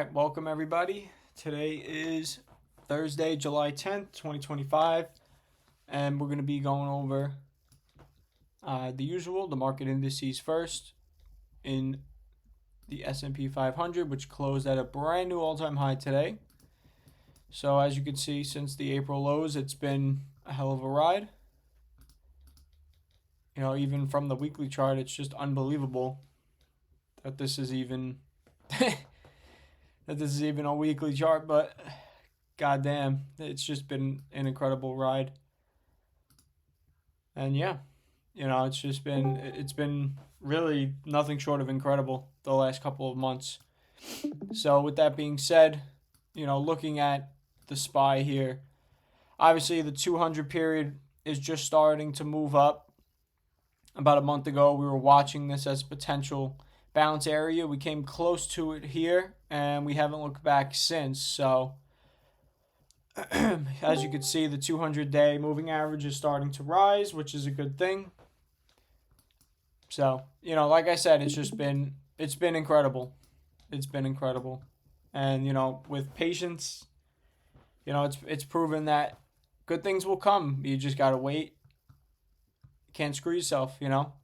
Alright, welcome everybody. Today is Thursday, July 10th, 2025, and we're going to be going over the usual, the market indices first in the S&P 500, which closed at a brand new all-time high today. So as you can see, since the April lows, it's been a hell of a ride. You know, even from the weekly chart, it's just unbelievable that this is even a weekly chart, but goddamn, it's just been an incredible ride. And yeah, you know, it's been really nothing short of incredible the last couple of months. So with that being said, you know, looking at the SPY here, obviously the 200 period is just starting to move up. About a month ago, we were watching this as potential bounce area. We came close to it here, and we haven't looked back since. So as you can see, the 200-day moving average is starting to rise, which is a good thing. So, you know, like I said, it's been incredible. It's been incredible. And, you know, with patience, you know, it's proven that good things will come. You just got to wait. Can't screw yourself, you know.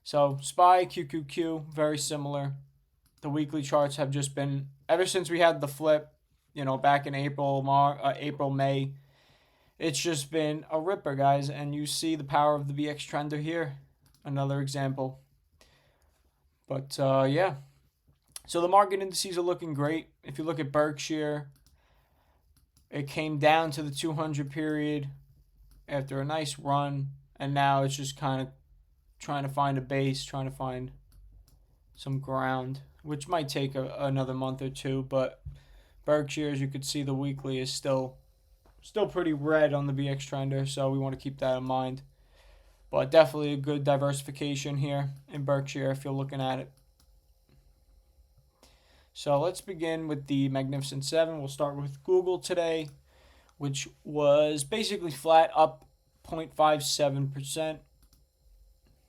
So SPY, QQQ, very similar. The weekly charts have just been, ever since we had the flip, you know, back in April, May, it's just been a ripper, guys. And you see the power of the BX trender here. Another example. But, yeah. So the market indices are looking great. If you look at Berkshire, it came down to the 200 period after a nice run. And now it's just kind of trying to find a base, trying to find some ground, which might take another month or two. But Berkshire, as you could see, the weekly is still pretty red on the BX trender, so we want to keep that in mind. But definitely a good diversification here in Berkshire if you're looking at it. So let's begin with the Magnificent Seven. We'll start with Google today, which was basically flat, up 0.57%.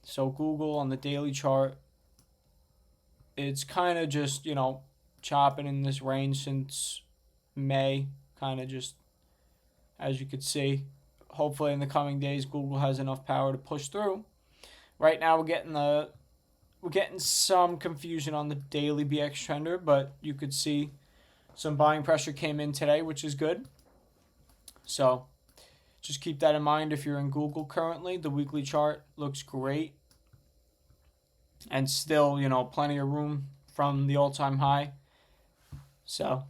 So Google on the daily chart, it's kind of just, you know, chopping in this range since May, kind of just, as you could see. Hopefully in the coming days, Google has enough power to push through. Right now, we're getting some confusion on the daily BX trender, but you could see some buying pressure came in today, which is good. So just keep that in mind if you're in Google currently. The weekly chart looks great. And still, you know, plenty of room from the all-time high. So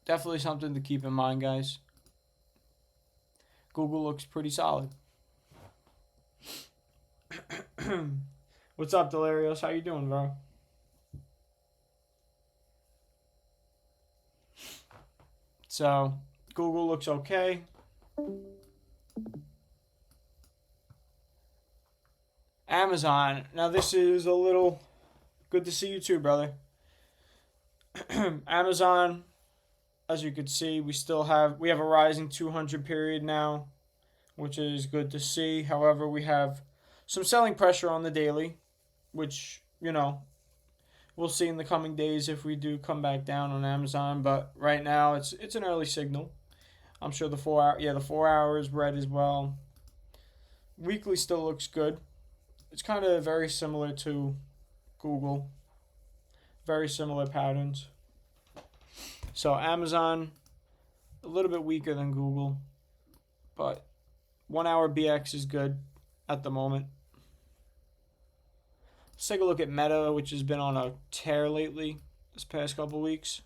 definitely something to keep in mind, guys. Google looks pretty solid. What's up, Delirios? How you doing, bro? So Google looks okay. Amazon. Now this is a little good to see you too, brother. Amazon, as you can see, we have a rising 200 period now, which is good to see. However, we have some selling pressure on the daily, which, you know, we'll see in the coming days if we do come back down on Amazon. But right now, it's an early signal. I'm sure the 4 hour is red as well. Weekly still looks good. It's kind of very similar to Google. Very similar patterns. So Amazon, a little bit weaker than Google, but 1 hour BX is good at the moment. Let's take a look at Meta, which has been on a tear lately this past couple weeks.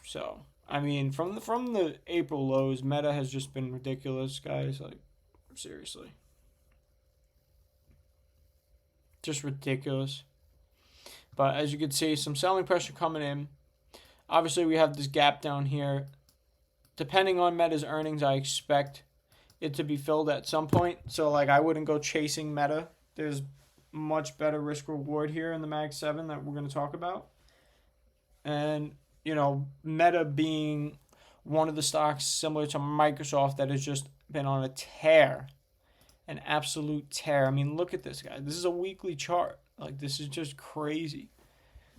So, I mean, from the April lows, Meta has just been ridiculous, guys. Like, seriously. Just ridiculous. But as you can see, some selling pressure coming in. Obviously, we have this gap down here. Depending on Meta's earnings, I expect it to be filled at some point. So, like, I wouldn't go chasing Meta. There's much better risk reward here in the Mag 7 that we're going to talk about. And, you know, Meta being one of the stocks similar to Microsoft that has just been on a tear. An absolute tear. I mean, look at this, guy. This is a weekly chart. Like, this is just crazy.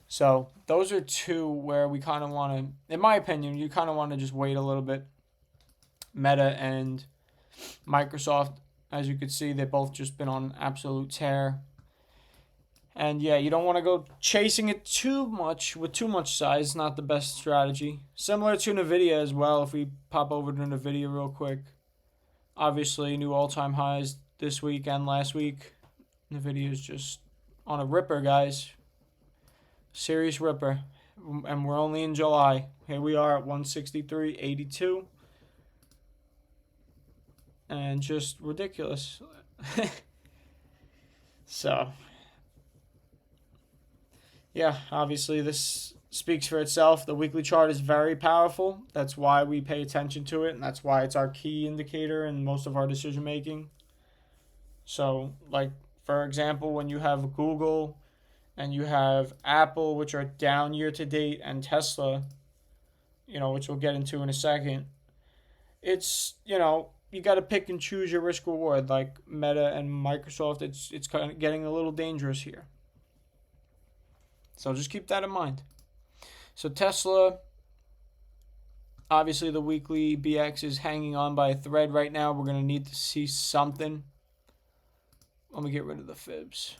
So those are two where we kind of want to, in my opinion, you kind of want to just wait a little bit. Meta and Microsoft, as you could see, they've both just been on absolute tear. And yeah, you don't want to go chasing it too much with too much size. It's not the best strategy. Similar to NVIDIA as well. If we pop over to NVIDIA real quick. Obviously, new all-time highs this week and last week. NVIDIA is just on a ripper, guys. Serious ripper. And we're only in July. Here we are at 163.82. And just ridiculous. So, yeah, obviously this speaks for itself. The weekly chart is very powerful. That's why we pay attention to it, and that's why it's our key indicator in most of our decision making. So, like, for example, when you have Google and you have Apple, which are down year to date, and Tesla, which we'll get into in a second, it's, you got to pick and choose your risk reward. Like Meta and Microsoft, it's kind of getting a little dangerous here. So just keep that in mind. So Tesla, obviously the weekly BX is hanging on by a thread right now. We're going to need to see something. Let me get rid of the fibs.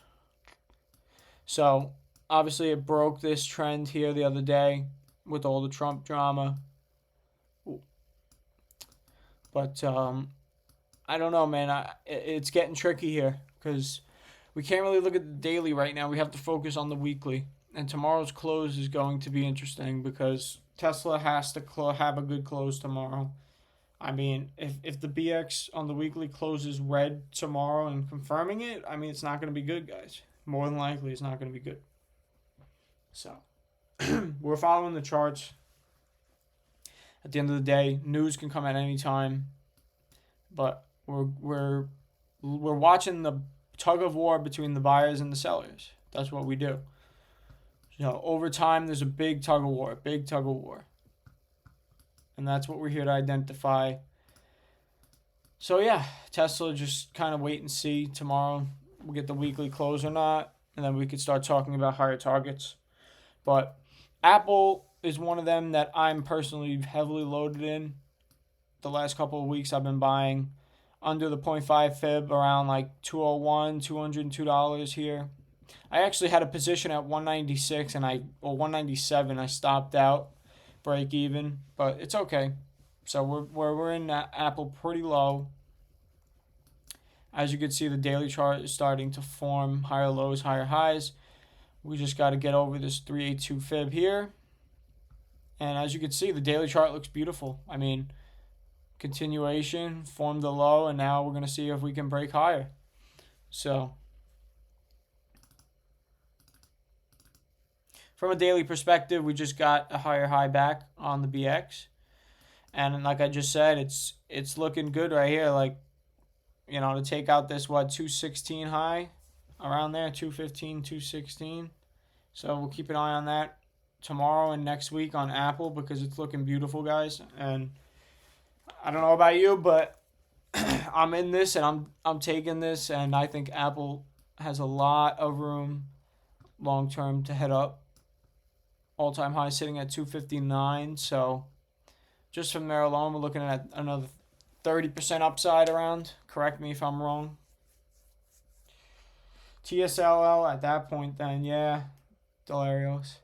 So obviously it broke this trend here the other day with all the Trump drama. But I don't know, man. It's getting tricky here because we can't really look at the daily right now. We have to focus on the weekly. And tomorrow's close is going to be interesting because Tesla has to have a good close tomorrow. I mean, if the BX on the weekly closes red tomorrow and confirming it, I mean, it's not going to be good, guys. More than likely, it's not going to be good. So, we're following the charts. At the end of the day, news can come at any time, but we're watching the tug of war between the buyers and the sellers. That's what we do. Over time, there's a big tug of war, and that's what we're here to identify. So yeah, Tesla, just kind of wait and see tomorrow. We'll get the weekly close or not, and then we could start talking about higher targets. But Apple is one of them that I'm personally heavily loaded in. The last couple of weeks I've been buying under the 0.5 fib around like $201, $202 here. I actually had a position at 196 and 197. I stopped out, break even, but it's okay. So we're in Apple pretty low. As you can see, the daily chart is starting to form higher lows, higher highs. We just got to get over this 382 fib here. And as you can see, the daily chart looks beautiful. I mean, continuation, formed the low, and now we're going to see if we can break higher. So, from a daily perspective, we just got a higher high back on the BX. And like I just said, it's looking good right here. Like, to take out this, 216 high around there, 215, 216. So we'll keep an eye on that tomorrow and next week on Apple because it's looking beautiful, guys. And I don't know about you, but I'm in this and I'm taking this, and I think Apple has a lot of room long term to head up. All-time high sitting at 259. So just from there alone, we're looking at another 30% upside around. Correct me if I'm wrong. TSLL at that point then, yeah, Delarios.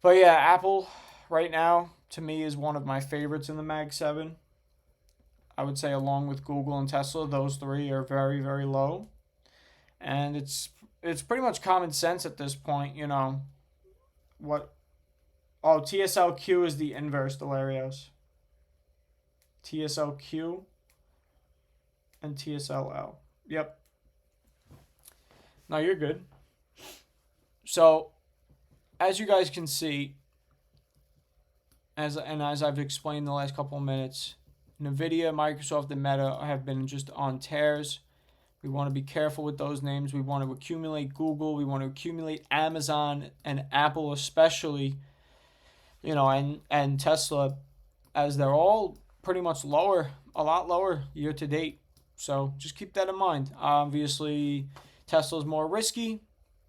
But yeah, Apple right now to me is one of my favorites in the Mag 7. I would say along with Google and Tesla, those three are very, very low. And it's pretty much common sense at this point, TSLQ is the inverse, Delarios. TSLQ and TSLL. Yep. No, you're good. So, as you guys can see, as I've explained the last couple of minutes, NVIDIA, Microsoft, and Meta have been just on tears. We want to be careful with those names. We want to accumulate Google. We want to accumulate Amazon and Apple especially, and Tesla, as they're all pretty much lower, a lot lower year to date. So just keep that in mind. Obviously, Tesla's more risky,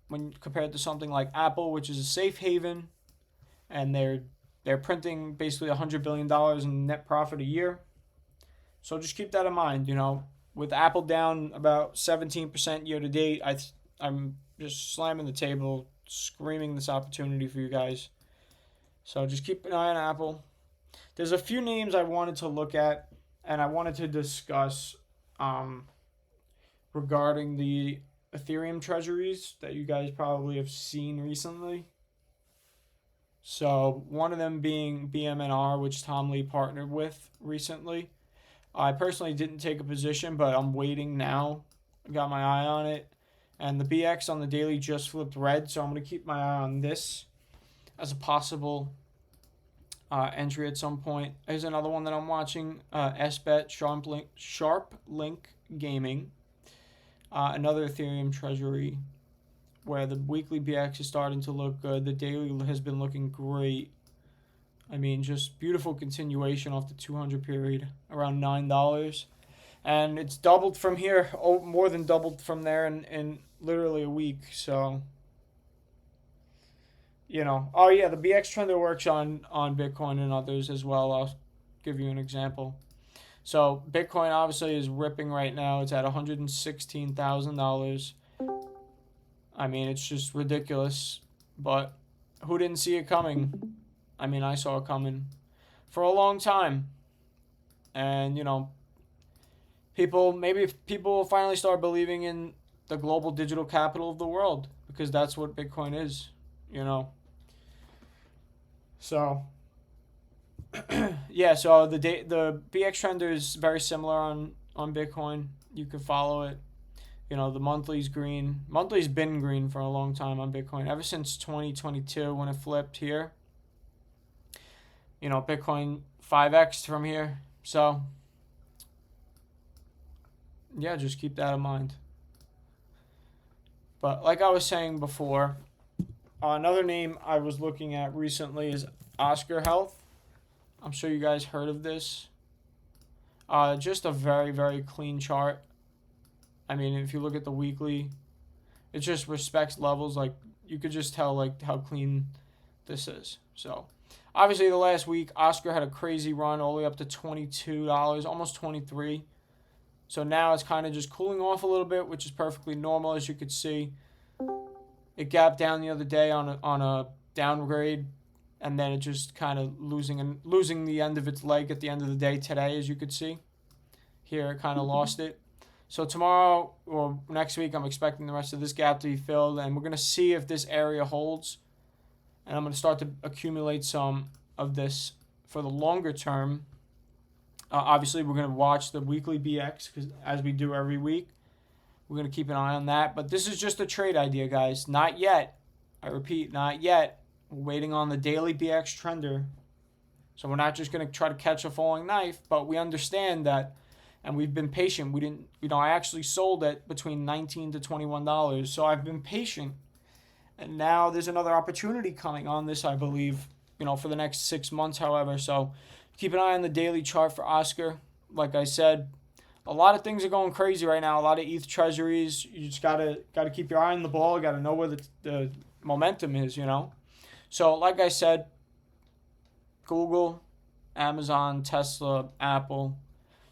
when compared to something like Apple, which is a safe haven, and they're printing basically $100 billion in net profit a year. So just keep that in mind. With Apple down about 17% year to date, I'm just slamming the table, screaming this opportunity for you guys. So just keep an eye on Apple. There's a few names I wanted to look at, and I wanted to discuss regarding the Ethereum treasuries that you guys probably have seen recently. So one of them being BMNR, which Tom Lee partnered with recently. I personally didn't take a position, but I'm waiting now. I got my eye on it. And the BX on the daily just flipped red, so I'm going to keep my eye on this as a possible entry at some point. Here's another one that I'm watching, SBET Sharp Link Gaming. Another Ethereum treasury where the weekly BX is starting to look good. The daily has been looking great. I mean, just beautiful continuation off the 200 period, around $9. And it's doubled from here, more than doubled from there in literally a week. So, oh yeah, the BX trender works on Bitcoin and others as well. I'll give you an example. So Bitcoin obviously is ripping right now. It's at $116,000. I mean, it's just ridiculous. But who didn't see it coming? I mean, I saw it coming for a long time. And, people will finally start believing in the global digital capital of the world, because that's what Bitcoin is, So, yeah, so the BX trender is very similar on Bitcoin. You can follow it. The monthly's green. Monthly's been green for a long time on Bitcoin, ever since 2022 when it flipped here. Bitcoin 5x from here. So, yeah, just keep that in mind. But like I was saying before, another name I was looking at recently is Oscar Health. I'm sure you guys heard of this. Just a very, very clean chart. I mean, if you look at the weekly, it just respects levels. Like, you could just tell, like, how clean this is. So, obviously, the last week, Oscar had a crazy run all the way up to $22, almost $23. So now it's kind of just cooling off a little bit, which is perfectly normal, as you could see. It gapped down the other day on a downgrade, and then it just kind of losing the end of its leg at the end of the day today, as you could see. Here, it kind of lost it. So tomorrow or next week, I'm expecting the rest of this gap to be filled, and we're going to see if this area holds. And I'm going to start to accumulate some of this for the longer term. Obviously, we're going to watch the weekly BX, because as we do every week. We're going to keep an eye on that. But this is just a trade idea, guys. Not yet. I repeat, not yet. We're waiting on the daily BX trender. So we're not just going to try to catch a falling knife, but we understand that, and we've been patient. We didn't, I actually sold it between $19 to $21. So I've been patient. And now there's another opportunity coming on this, I believe, for the next 6 months, however. So keep an eye on the daily chart for Oscar. Like I said, a lot of things are going crazy right now. A lot of ETH treasuries. You just gotta keep your eye on the ball. Gotta know where the momentum is. So like I said, Google, Amazon, Tesla, Apple.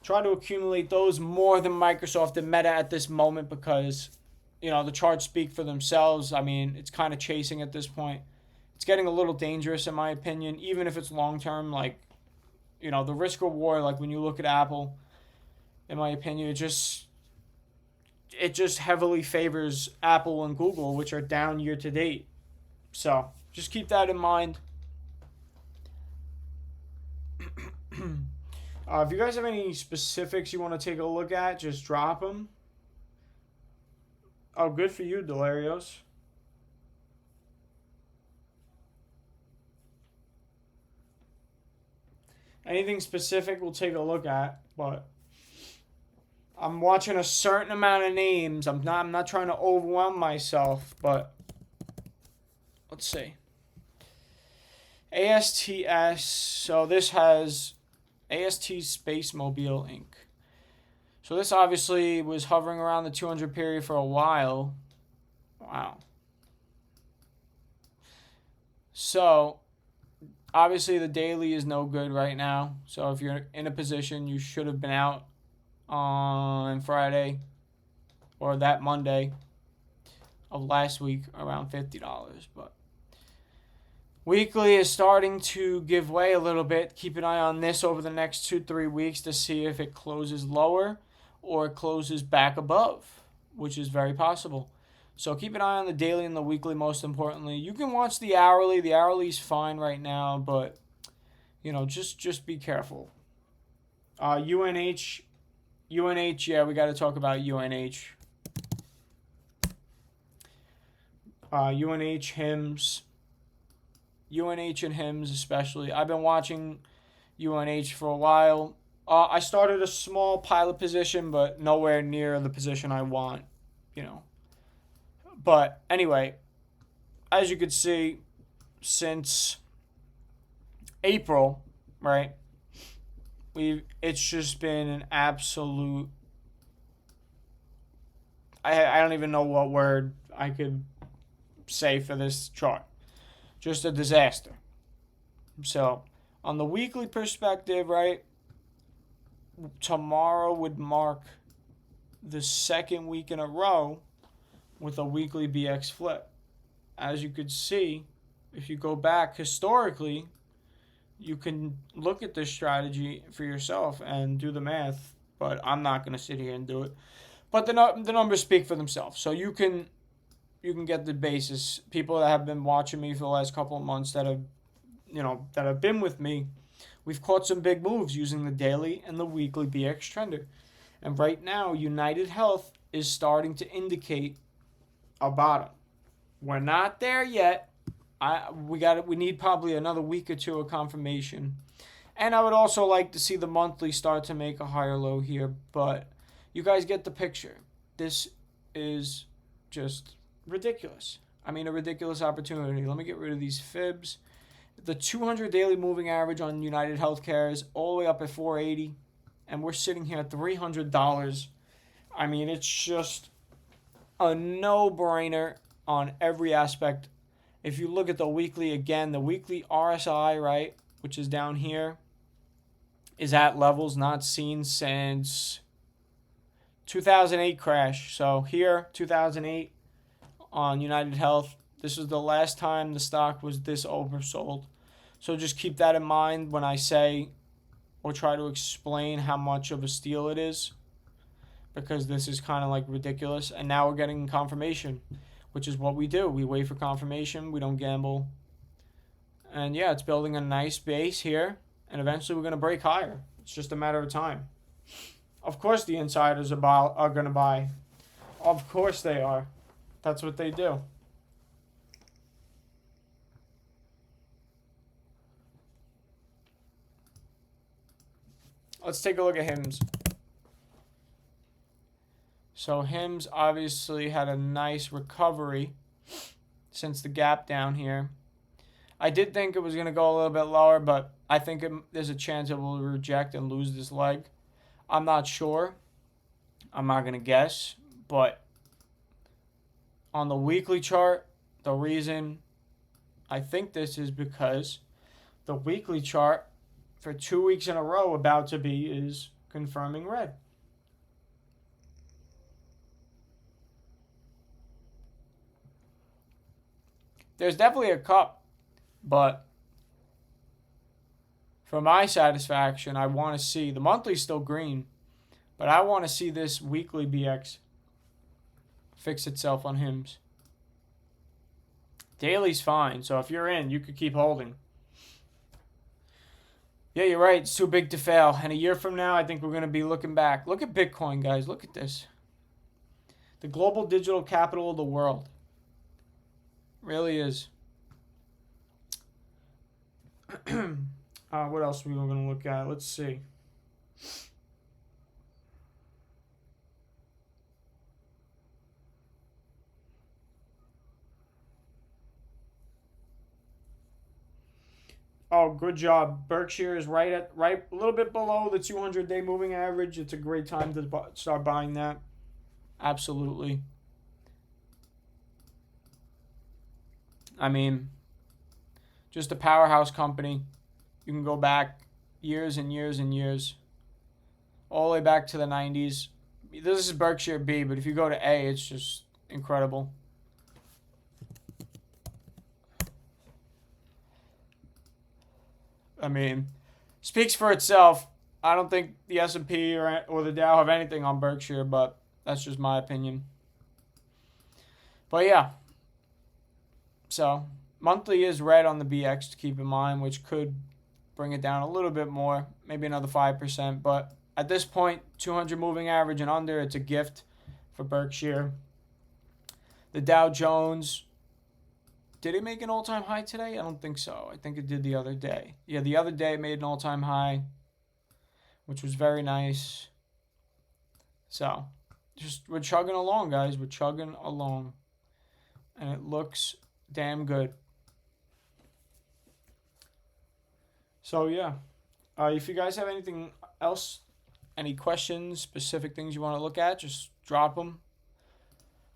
Try to accumulate those more than Microsoft and Meta at this moment, because the charts speak for themselves. I mean, it's kind of chasing at this point. It's getting a little dangerous, in my opinion, even if it's long term. Like, the risk reward. Like, when you look at Apple, in my opinion, it just heavily favors Apple and Google, which are down year to date. So just keep that in mind. If you guys have any specifics you want to take a look at, just drop them. Oh, good for you, Delarios. Anything specific we'll take a look at, but I'm watching a certain amount of names. I'm not trying to overwhelm myself, but let's see. ASTS, so this has AST Space Mobile Inc. So this obviously was hovering around the 200 period for a while. Wow. So, obviously the daily is no good right now. So if you're in a position, you should have been out on Friday or that Monday of last week around $50. But weekly is starting to give way a little bit. Keep an eye on this over the next 2-3 weeks to see if it closes lower or it closes back above, which is very possible. So keep an eye on the daily and the weekly most importantly. You can watch the hourly. The hourly's fine right now, but just be careful. UNH, yeah, we got to talk about UNH. UNH hymns. UNH and hymns especially. I've been watching UNH for a while. I started a small pilot position, but nowhere near the position I want, But anyway, as you could see, since April, right? It's just been an absolute. I don't even know what word I could say for this chart. Just a disaster. So, on the weekly perspective, right? Tomorrow would mark the second week in a row with a weekly BX flip. As you could see, if you go back historically, you can look at this strategy for yourself and do the math, but I'm not going to sit here and do it. But the numbers speak for themselves. So you can get the basis. People that have been watching me for the last couple of months that have been with me, we've caught some big moves using the daily and the weekly BX trender. And right now, United Health is starting to indicate a bottom. We're not there yet. We need probably another week or two of confirmation. And I would also like to see the monthly start to make a higher low here, but you guys get the picture. This is just ridiculous. A ridiculous opportunity. Let me get rid of these fibs. The 200 daily moving average on United Healthcare is all the way up at 480, and we're sitting here at $300. It's just a no-brainer on every aspect. If you look at the weekly again, the weekly RSI, right, which is down here, is at levels not seen since 2008 crash. So here, 2008 on United Health, this is the last time the stock was this oversold. So just keep that in mind when I say or try to explain how much of a steal it is, because this is kind of like ridiculous. And now we're getting confirmation, which is what we do. We wait for confirmation. We don't gamble. And yeah, it's building a nice base here. And eventually we're going to break higher. It's just a matter of time. Of course the insiders are going to buy. Of course they are. That's what they do. Let's take a look at HIMS. So HIMS obviously had a nice recovery since the gap down here. I did think it was going to go a little bit lower, but I think there's a chance it will reject and lose this leg. I'm not sure. I'm not going to guess. But on the weekly chart, the reason I think this is because the weekly chart for 2 weeks in a row about to be is confirming red. There's definitely a cup, but for my satisfaction, I want to see the monthly's still green, but I want to see this weekly BX fix itself on HIMS. Daily's fine, so if you're in, you could keep holding. Yeah, you're right. It's too big to fail. And a year from now, I think we're going to be looking back. Look at Bitcoin, guys. Look at this. The global digital capital of the world. Really is. What else are we going to look at? Let's see. Oh, good job. Berkshire is right a little bit below the 200-day moving average. It's a great time to start buying that. Absolutely. Just a powerhouse company. You can go back years and years and years, all the way back to the 90s. This is Berkshire B, but if you go to A, it's just incredible. I mean, speaks for itself. I don't think the S&P or the Dow have anything on Berkshire, but that's just my opinion. But yeah, so monthly is red on the BX to keep in mind, which could bring it down a little bit more, maybe another 5%. But at this point, 200 moving average and under, it's a gift for Berkshire. The Dow Jones, did it make an all-time high today? I don't think so. I think it did the other day. Yeah, the other day it made an all-time high, which was very nice. So, just we're chugging along, guys. We're chugging along. And it looks damn good. So, yeah. If you guys have anything else, any questions, specific things you want to look at, just drop them.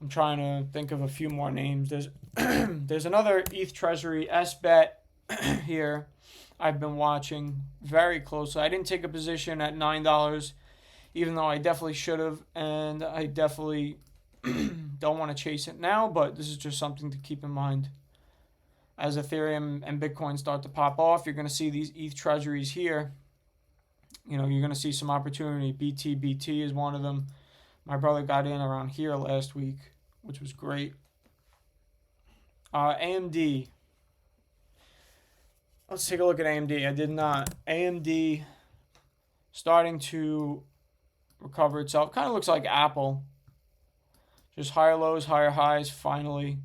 I'm trying to think of a few more names. There's another ETH Treasury S-Bet here I've been watching very closely. I didn't take a position at $9, even though I definitely should have, and I definitely don't want to chase it now, but this is just something to keep in mind. As Ethereum and Bitcoin start to pop off, you're going to see these ETH Treasuries here. You're going to see some opportunity. BT is one of them. My brother got in around here last week, which was great. AMD. Let's take a look at AMD. I did not. AMD starting to recover itself. Kind of looks like Apple. Just higher lows, higher highs, finally.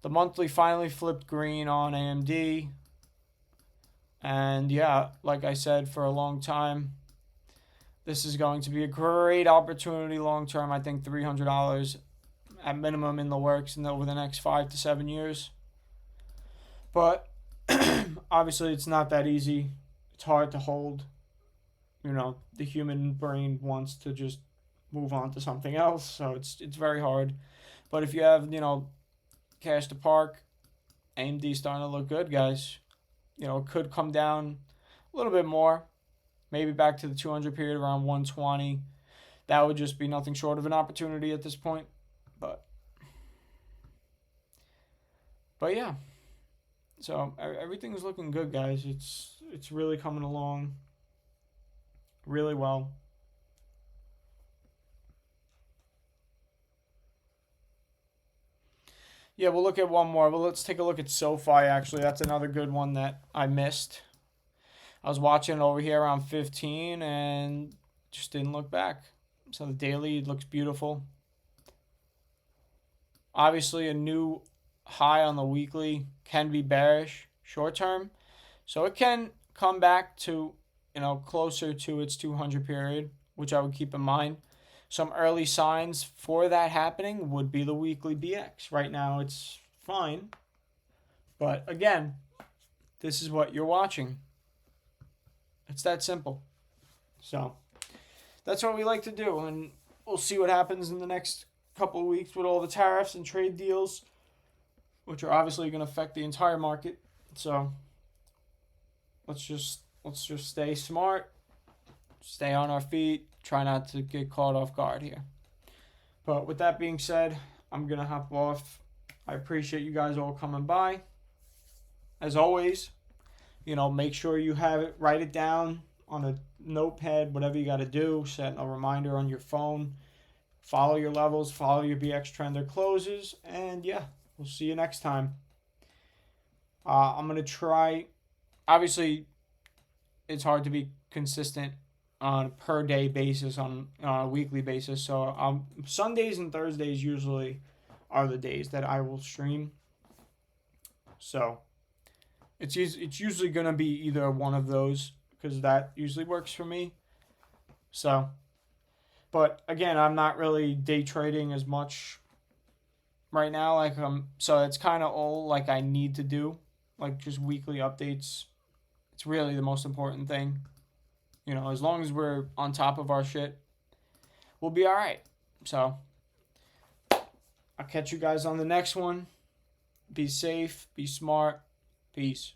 The monthly finally flipped green on AMD. And yeah, like I said, for a long time, this is going to be a great opportunity long term. I think $300 at minimum in the works over the next 5 to 7 years. But obviously it's not that easy. It's hard to hold. The human brain wants to just move on to something else, so it's very hard. But if you have, cash to park, AMD's starting to look good, guys. It could come down a little bit more. Maybe back to the 200 period around 120. That would just be nothing short of an opportunity at this point. But yeah. So everything's looking good, guys. It's really coming along really well. Yeah, we'll look at one more. Well, let's take a look at SoFi, actually. That's another good one that I missed. I was watching it over here around 15 and just didn't look back. So the daily looks beautiful. Obviously, a new high on the weekly can be bearish short term. So it can come back to, closer to its 200 period, which I would keep in mind. Some early signs for that happening would be the weekly BX. Right now, it's fine. But again, this is what you're watching. It's that simple. So that's what we like to do. And we'll see what happens in the next couple of weeks with all the tariffs and trade deals, which are obviously going to affect the entire market. So let's just stay smart, stay on our feet, try not to get caught off guard here. But with that being said, I'm going to hop off. I appreciate you guys all coming by. As always, make sure you have it, write it down on a notepad, whatever you got to do, set a reminder on your phone, follow your levels, follow your BX trend or closes, and yeah, we'll see you next time. I'm going to try, obviously, it's hard to be consistent on a per day basis, on a weekly basis. So Sundays and Thursdays usually are the days that I will stream. So it's usually going to be either one of those because that usually works for me. So, but again, I'm not really day trading as much right now. So it's kind of all I need to do, just weekly updates. It's really the most important thing. As long as we're on top of our shit, we'll be all right. So, I'll catch you guys on the next one. Be safe, be smart, Peace.